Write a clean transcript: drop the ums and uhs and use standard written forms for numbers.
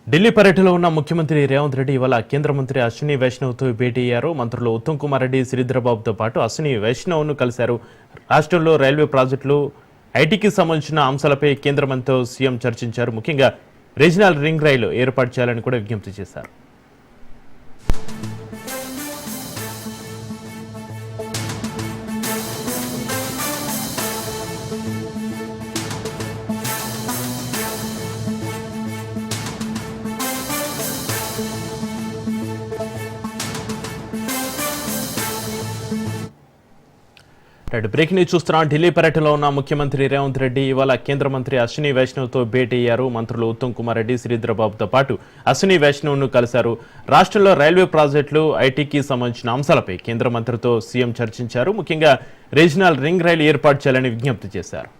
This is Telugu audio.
ఢిల్లీ పర్యటనలో ఉన్న ముఖ్యమంత్రి రేవంత్ రెడ్డి ఇవాళ కేంద్ర మంత్రి అశ్విని వైష్ణవ్తో భేటీ అయ్యారు. మంత్రులు ఉత్తమ్ కుమార్ రెడ్డి, శ్రీధరబాబుతో పాటు అశ్విని వైష్ణవ్ను కలిశారు. రాష్ట్రంలో రైల్వే ప్రాజెక్టులు, ఐటీకి సంబంధించిన అంశాలపై కేంద్ర మంత్రితో సీఎం చర్చించారు. ముఖ్యంగా రీజనల్ రింగ్ రైలు ఏర్పాటు చేయాలని కూడా విజ్ఞప్తి చేశారు. బ్రేకింగ్ న్యూస్ చూస్తున్నాం. ఢిల్లీ పర్యటనలో ఉన్న ముఖ్యమంత్రి రేవంత్ రెడ్డి ఇవాళ కేంద్ర మంత్రి అశ్విని వైష్ణవ్తో భేటీ అయ్యారు. మంత్రులు ఉత్తమ్ కుమార్ రెడ్డి, శ్రీధరబాబుతో పాటు అశ్విని వైష్ణవ్ను కలిశారు. రాష్ట్రంలో రైల్వే ప్రాజెక్టులు, ఐటీకి సంబంధించిన అంశాలపై కేంద్ర మంత్రితో సీఎం చర్చించారు. ముఖ్యంగా రీజనల్ రింగ్ రైలు ఏర్పాటు చేయాలని విజ్ఞప్తి చేశారు.